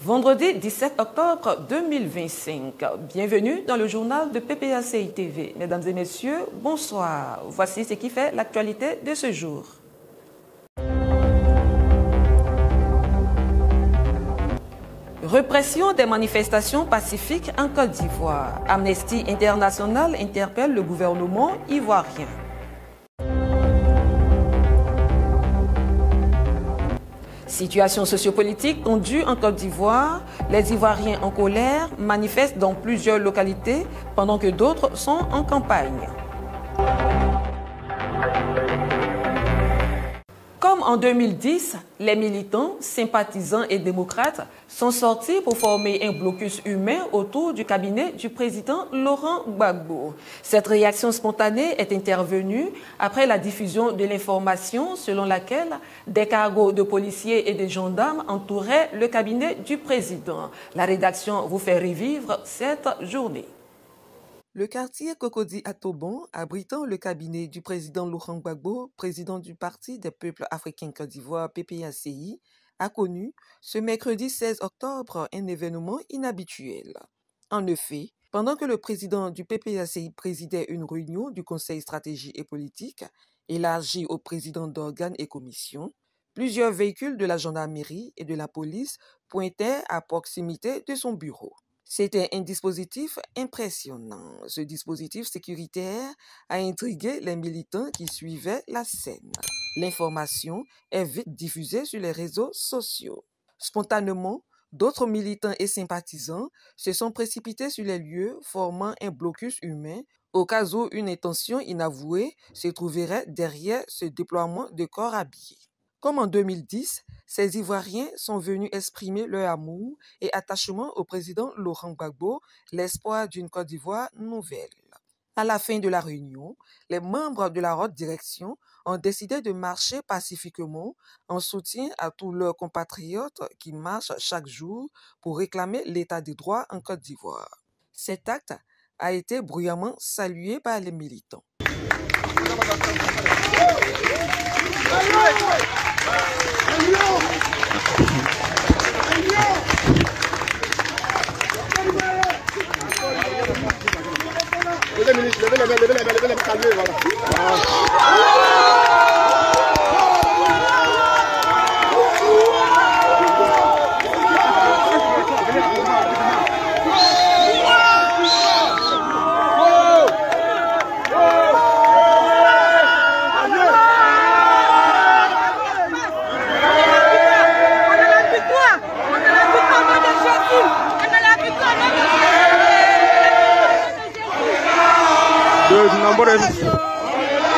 Vendredi 17 octobre 2025. Bienvenue dans le journal de PPACI TV. Mesdames et messieurs, bonsoir. Voici ce qui fait l'actualité de ce jour. Répression des manifestations pacifiques en Côte d'Ivoire. Amnesty International interpelle le gouvernement ivoirien. Situation sociopolitique tendue en Côte d'Ivoire. Les Ivoiriens en colère manifestent dans plusieurs localités pendant que d'autres sont en campagne. Comme en 2010, les militants, sympathisants et démocrates sont sortis pour former un blocus humain autour du cabinet du président Laurent Gbagbo. Cette réaction spontanée est intervenue après la diffusion de l'information selon laquelle des cargos de policiers et de gendarmes entouraient le cabinet du président. La rédaction vous fait revivre cette journée. Le quartier Cocody à Toban, abritant le cabinet du président Laurent Gbagbo, président du Parti des peuples africains Côte d'Ivoire PPACI, a connu ce mercredi 16 octobre un événement inhabituel. En effet, pendant que le président du PPACI présidait une réunion du Conseil stratégie et politique, élargie aux présidents d'organes et commissions, plusieurs véhicules de la gendarmerie et de la police pointaient à proximité de son bureau. C'était un dispositif impressionnant. Ce dispositif sécuritaire a intrigué les militants qui suivaient la scène. L'information est vite diffusée sur les réseaux sociaux. Spontanément, d'autres militants et sympathisants se sont précipités sur les lieux, formant un blocus humain au cas où une intention inavouée se trouverait derrière ce déploiement de corps habillés. Comme en 2010, ces Ivoiriens sont venus exprimer leur amour et attachement au président Laurent Gbagbo, l'espoir d'une Côte d'Ivoire nouvelle. À la fin de la réunion, les membres de la haute direction ont décidé de marcher pacifiquement en soutien à tous leurs compatriotes qui marchent chaque jour pour réclamer l'état des droits en Côte d'Ivoire. Cet acte a été bruyamment salué par les militants.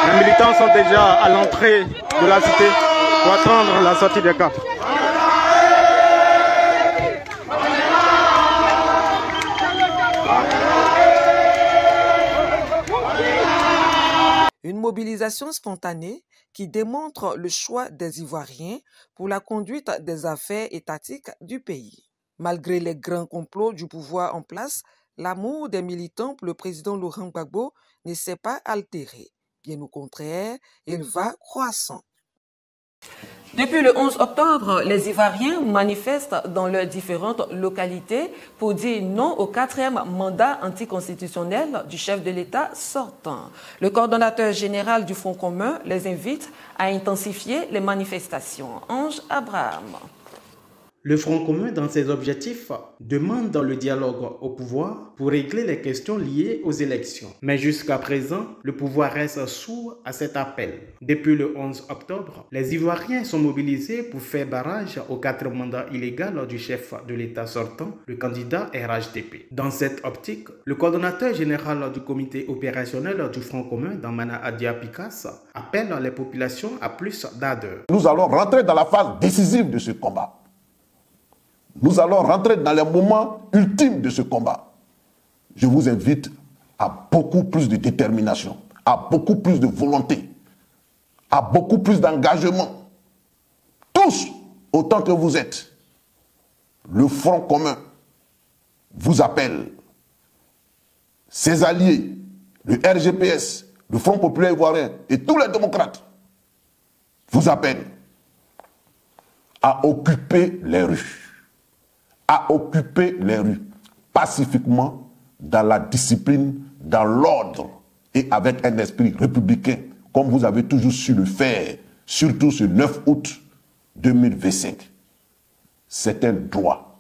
Les militants sont déjà à l'entrée de la cité pour attendre la sortie des cartes. Une mobilisation spontanée qui démontre le choix des Ivoiriens pour la conduite des affaires étatiques du pays. Malgré les grands complots du pouvoir en place, l'amour des militants pour le président Laurent Gbagbo ne s'est pas altéré. Bien au contraire, il va croissant. Depuis le 11 octobre, les Ivoiriens manifestent dans leurs différentes localités pour dire non au 4e mandat anticonstitutionnel du chef de l'État sortant. Le coordonnateur général du Front commun les invite à intensifier les manifestations. Ange Abraham. Le Front commun, dans ses objectifs, demande le dialogue au pouvoir pour régler les questions liées aux élections. Mais jusqu'à présent, le pouvoir reste sourd à cet appel. Depuis le 11 octobre, les Ivoiriens sont mobilisés pour faire barrage au 4e mandat illégal du chef de l'État sortant, le candidat RHDP. Dans cette optique, le coordonnateur général du comité opérationnel du Front commun, Damana Adia Pikas, appelle les populations à plus d'ardeur. Nous allons rentrer dans la phase décisive de ce combat. Nous allons rentrer dans les moments ultimes de ce combat. Je vous invite à beaucoup plus de détermination, à beaucoup plus de volonté, à beaucoup plus d'engagement. Tous, autant que vous êtes, le Front commun vous appelle. Ses alliés, le RGPS, le Front populaire ivoirien et tous les démocrates vous appellent à occuper les rues, à occuper les rues pacifiquement, dans la discipline, dans l'ordre et avec un esprit républicain, comme vous avez toujours su le faire, surtout ce 9 août 2025. C'est un droit.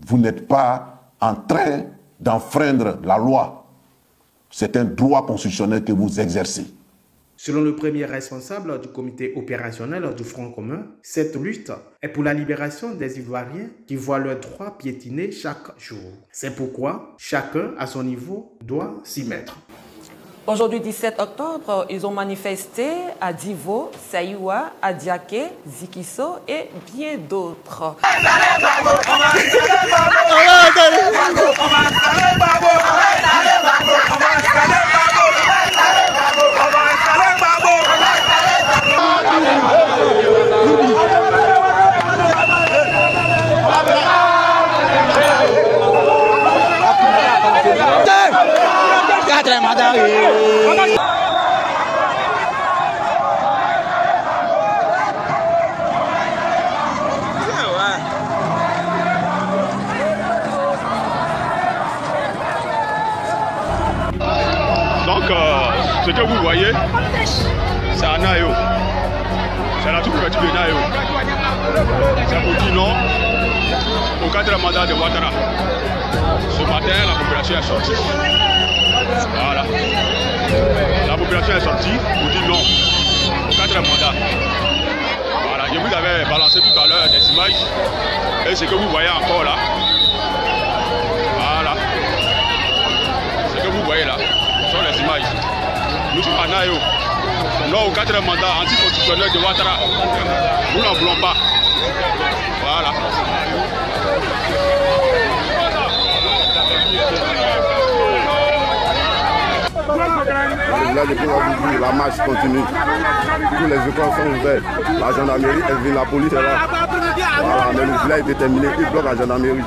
Vous n'êtes pas en train d'enfreindre la loi. C'est un droit constitutionnel que vous exercez. Selon le premier responsable du comité opérationnel du Front commun, cette lutte est pour la libération des Ivoiriens qui voient leurs droits piétinés chaque jour. C'est pourquoi chacun, à son niveau, doit s'y mettre. Aujourd'hui 17 octobre, ils ont manifesté à Divo, Saïwa, Adiaké, Zikiso et bien d'autres. Donc, ce que vous voyez, c'est un Nayo. C'est la toute-petite de Nayo. C'est pour dire non au 4e mandat de Ouattara. Ce matin, la population est sortie. Voilà. La population est sortie pour dire non au 4e mandat. Voilà. Je vous avais balancé tout à l'heure des images. Et ce que vous voyez encore là. Voilà. Ce que vous voyez là. Les images. Nous sommes à Nayo. Non au 4e mandat anticonstitutionnel de Ouattara. Nous n'en voulons pas. Voilà. Là, depuis aujourd'hui, la marche continue. Tous les écoles sont ouverts. La gendarmerie, elle vient, la police est là. Voilà, mais le village est déterminé, il bloque la gendarmerie.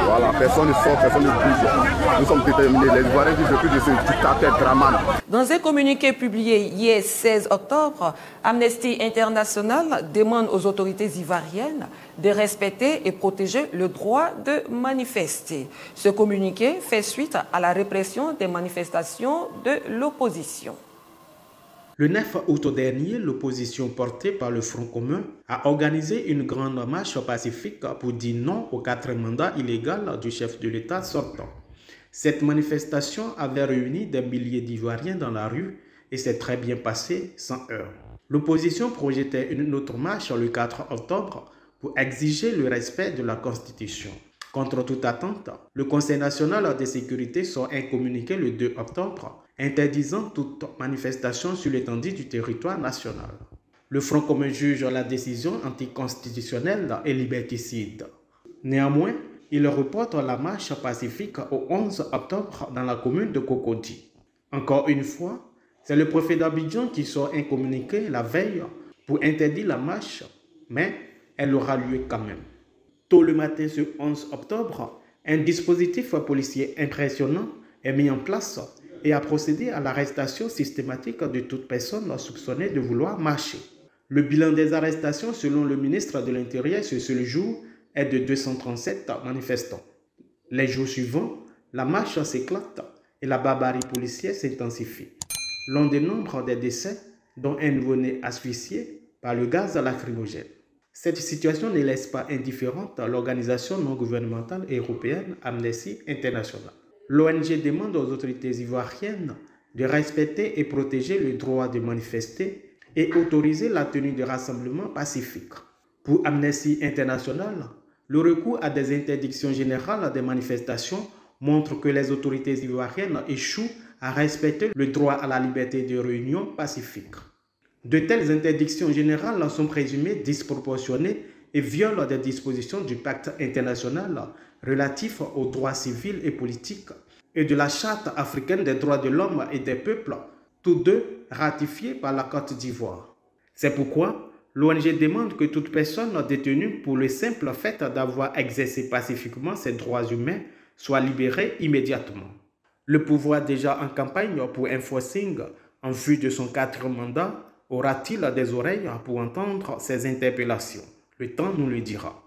Voilà, personne ne sort, personne ne bouge. Nous sommes déterminés. Les Ivoiriens vivent depuis de ce dictateur Draman. Dans un communiqué publié hier 16 octobre, Amnesty International demande aux autorités ivoiriennes de respecter et protéger le droit de manifester. Ce communiqué fait suite à la répression des manifestations de l'opposition. Le 9 août dernier, l'opposition portée par le Front commun a organisé une grande marche pacifique pour dire non au 4e mandat illégal du chef de l'État sortant. Cette manifestation avait réuni des milliers d'Ivoiriens dans la rue et s'est très bien passée sans heurts. L'opposition projetait une autre marche le 4 octobre pour exiger le respect de la Constitution. Contre toute attente, le Conseil national de sécurité sort un communiqué le 2 octobre interdisant toute manifestation sur l'étendue du territoire national. Le Front commun juge la décision anticonstitutionnelle et liberticide. Néanmoins, il reporte la marche pacifique au 11 octobre dans la commune de Cocody. Encore une fois, c'est le préfet d'Abidjan qui sort un communiqué la veille pour interdire la marche, mais elle aura lieu quand même. Tôt le matin ce 11 octobre, un dispositif policier impressionnant est mis en place et a procédé à l'arrestation systématique de toute personne soupçonnée de vouloir marcher. Le bilan des arrestations selon le ministre de l'Intérieur ce seul jour est de 237 manifestants. Les jours suivants, la marche s'éclate et la barbarie policière s'intensifie. L'on dénombre des décès, dont un nouveau-né asphyxié par le gaz lacrymogène. Cette situation ne laisse pas indifférente l'organisation non gouvernementale européenne Amnesty International. L'ONG demande aux autorités ivoiriennes de respecter et protéger le droit de manifester et autoriser la tenue de rassemblements pacifiques. Pour Amnesty International, le recours à des interdictions générales des manifestations montre que les autorités ivoiriennes échouent à respecter le droit à la liberté de réunion pacifique. De telles interdictions générales sont présumées disproportionnées et violent des dispositions du pacte international relatif aux droits civils et politiques et de la Charte africaine des droits de l'homme et des peuples, tous deux ratifiés par la Côte d'Ivoire. C'est pourquoi l'ONG demande que toute personne détenue pour le simple fait d'avoir exercé pacifiquement ses droits humains soit libérée immédiatement. Le pouvoir déjà en campagne pour un forcing en vue de son 4e mandat aura-t-il des oreilles pour entendre ces interpellations? Le temps nous le dira.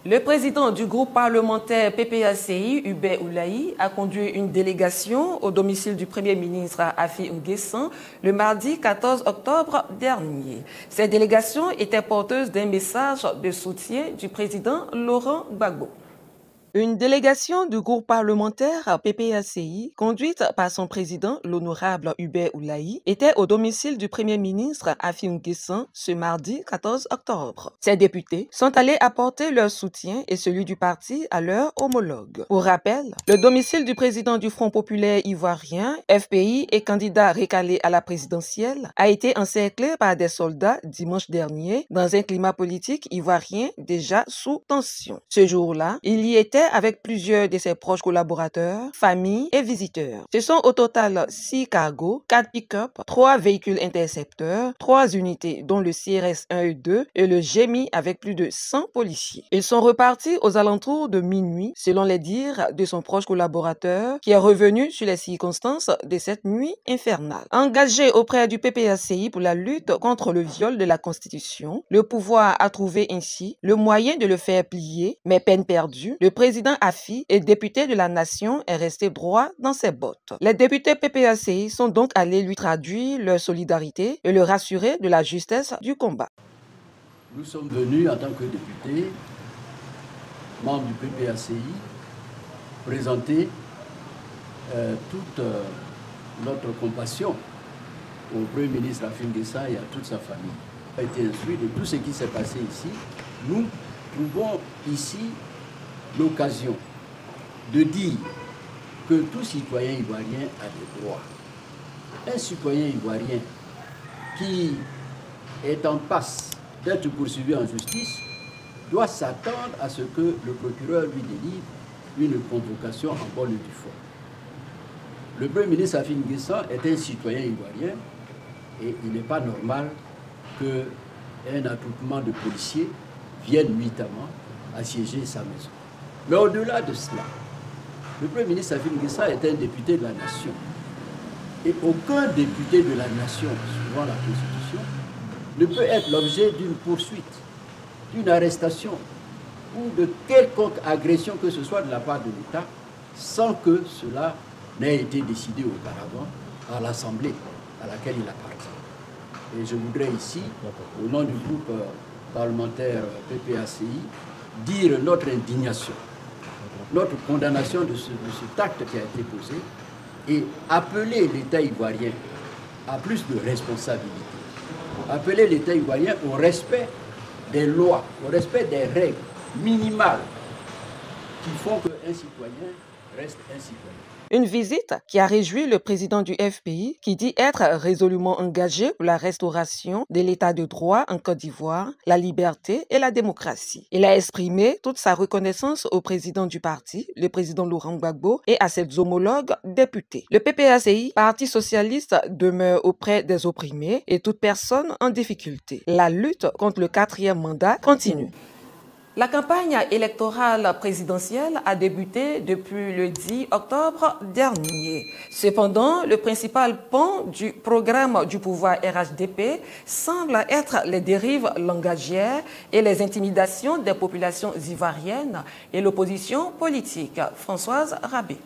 Le président du groupe parlementaire PPACI, Hubert Oulaye, a conduit une délégation au domicile du Premier ministre Afi N'Guessan le mardi 14 octobre dernier. Cette délégation était porteuse d'un message de soutien du président Laurent Gbagbo. Une délégation du groupe parlementaire PPACI, conduite par son président, l'honorable Hubert Oulaye, était au domicile du Premier ministre Afi N'Guessan ce mardi 14 octobre. Ces députés sont allés apporter leur soutien et celui du parti à leur homologue. Pour rappel, le domicile du président du Front populaire ivoirien, FPI et candidat recalé à la présidentielle, a été encerclé par des soldats dimanche dernier dans un climat politique ivoirien déjà sous tension. Ce jour-là, il y était avec plusieurs de ses proches collaborateurs, familles et visiteurs. Ce sont au total 6 cargos, 4 pick-up, 3 véhicules intercepteurs, 3 unités dont le CRS 1 et 2 et le GMI avec plus de 100 policiers. Ils sont repartis aux alentours de minuit, selon les dires de son proche collaborateur, qui est revenu sur les circonstances de cette nuit infernale. Engagé auprès du PPACI pour la lutte contre le viol de la Constitution, le pouvoir a trouvé ainsi le moyen de le faire plier, mais peine perdue, le président Afi et député de la nation est resté droit dans ses bottes. Les députés PPACI sont donc allés lui traduire leur solidarité et le rassurer de la justesse du combat. Nous sommes venus en tant que députés, membres du PPACI, présenter toute notre compassion au Premier ministre Afi N'Guessan et à toute sa famille. A été instruit de tout ce qui s'est passé ici. Nous trouvons ici l'occasion de dire que tout citoyen ivoirien a des droits. Un citoyen ivoirien qui est en passe d'être poursuivi en justice doit s'attendre à ce que le procureur lui délivre une convocation en bonne et due forme. Le Premier ministre Afi N'Guessan est un citoyen ivoirien et il n'est pas normal qu'un attroupement de policiers vienne nuitamment assiéger sa maison. Mais au-delà de cela, le Premier ministre Afi N'Guessan est un député de la nation. Et aucun député de la nation, suivant la Constitution, ne peut être l'objet d'une poursuite, d'une arrestation ou de quelconque agression que ce soit de la part de l'État sans que cela n'ait été décidé auparavant à l'Assemblée à laquelle il appartient. Et je voudrais ici, au nom du groupe parlementaire PPACI, dire notre indignation, notre condamnation de cet acte qui a été posé et appeler l'État ivoirien à plus de responsabilité. Appeler l'État ivoirien au respect des lois, au respect des règles minimales qui font qu'un citoyen reste un citoyen. Une visite qui a réjoui le président du FPI qui dit être résolument engagé pour la restauration de l'état de droit en Côte d'Ivoire, la liberté et la démocratie. Il a exprimé toute sa reconnaissance au président du parti, le président Laurent Gbagbo, et à ses homologues députés. Le PPACI, Parti socialiste, demeure auprès des opprimés et toute personne en difficulté. La lutte contre le 4e mandat continue. La campagne électorale présidentielle a débuté depuis le 10 octobre dernier. Cependant, le principal pan du programme du pouvoir RHDP semble être les dérives langagières et les intimidations des populations ivoiriennes et l'opposition politique. Françoise Rabé.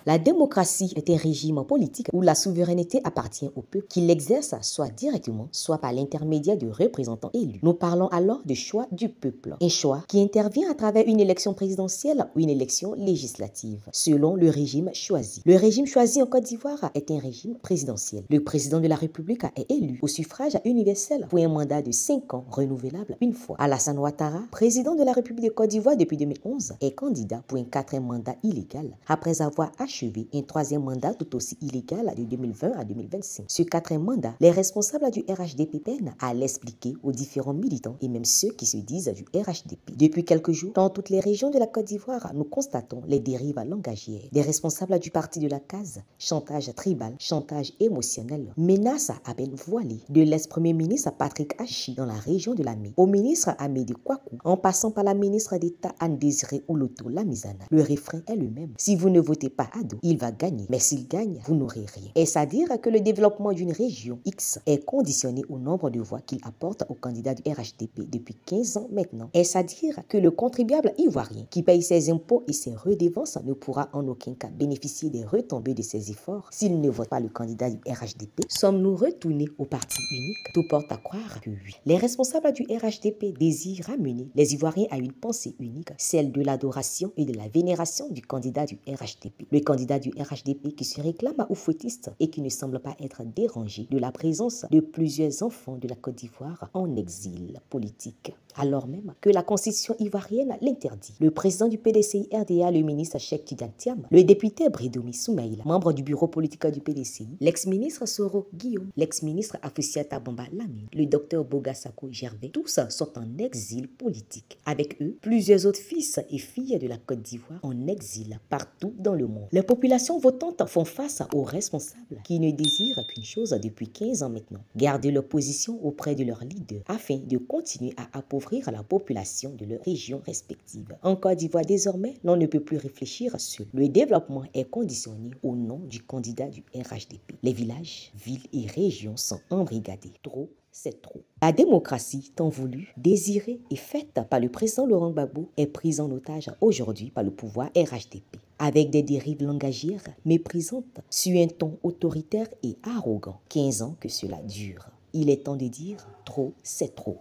La démocratie est un régime politique où la souveraineté appartient au peuple, qui l'exerce soit directement, soit par l'intermédiaire de représentants élus. Nous parlons alors de choix du peuple. Un choix qui intervient à travers une élection présidentielle ou une élection législative, selon le régime choisi. Le régime choisi en Côte d'Ivoire est un régime présidentiel. Le président de la République est élu au suffrage universel pour un mandat de 5 ans renouvelable une fois. Alassane Ouattara, président de la République de Côte d'Ivoire depuis 2011, est candidat pour un 4e mandat illégal après avoir achevé un 3e mandat tout aussi illégal de 2020 à 2025. Ce 4e mandat, les responsables du RHDP peinent à l'expliquer aux différents militants et même ceux qui se disent du RHDP. Depuis quelques jours, dans toutes les régions de la Côte d'Ivoire, nous constatons les dérives langagières. Des responsables du parti de la case, chantage tribal, chantage émotionnel, menaces à peine voilées, de l'ex-premier ministre Patrick Hachi dans la région de Lamé, au ministre Amédée Kouakou, en passant par la ministre d'État Anne-Désirée Oloto Lamizana. Le refrain est le même. Si vous ne votez pas à cadeau. Il va gagner. Mais s'il gagne, vous n'aurez rien. Est-ce à dire que le développement d'une région X est conditionné au nombre de voix qu'il apporte au candidat du RHDP depuis 15 ans maintenant? Est-ce à dire que le contribuable ivoirien qui paye ses impôts et ses redevances ne pourra en aucun cas bénéficier des retombées de ses efforts s'il ne vote pas le candidat du RHDP? Sommes-nous retournés au parti unique? Tout porte à croire que oui. Les responsables du RHDP désirent amener les Ivoiriens à une pensée unique, celle de l'adoration et de la vénération du candidat du RHDP. Le candidat du RHDP qui se réclame à oufouettiste et qui ne semble pas être dérangé de la présence de plusieurs enfants de la Côte d'Ivoire en exil politique, alors même que la constitution ivoirienne l'interdit. Le président du PDCI-RDA, le ministre Cheikh Tidiane Thiam, le député Bridomi Soumaïla, membre du bureau politique du PDCI, l'ex-ministre Soro Guillaume, l'ex-ministre Afoussiata Bamba Lamine, le docteur Bogassako Gervais, tous sont en exil politique. Avec eux, plusieurs autres fils et filles de la Côte d'Ivoire en exil partout dans le monde. Les populations votantes font face aux responsables qui ne désirent qu'une chose depuis 15 ans maintenant: garder leur position auprès de leurs leaders afin de continuer à appauvrir la population de leurs régions respectives. En Côte d'Ivoire, désormais, l'on ne peut plus réfléchir seul. Le développement est conditionné au nom du candidat du RHDP. Les villages, villes et régions sont embrigadés. Trop, c'est trop. La démocratie tant voulue, désirée et faite par le président Laurent Gbagbo est prise en otage aujourd'hui par le pouvoir RHDP, avec des dérives langagières méprisantes sur un ton autoritaire et arrogant. 15 ans que cela dure. Il est temps de dire trop, c'est trop.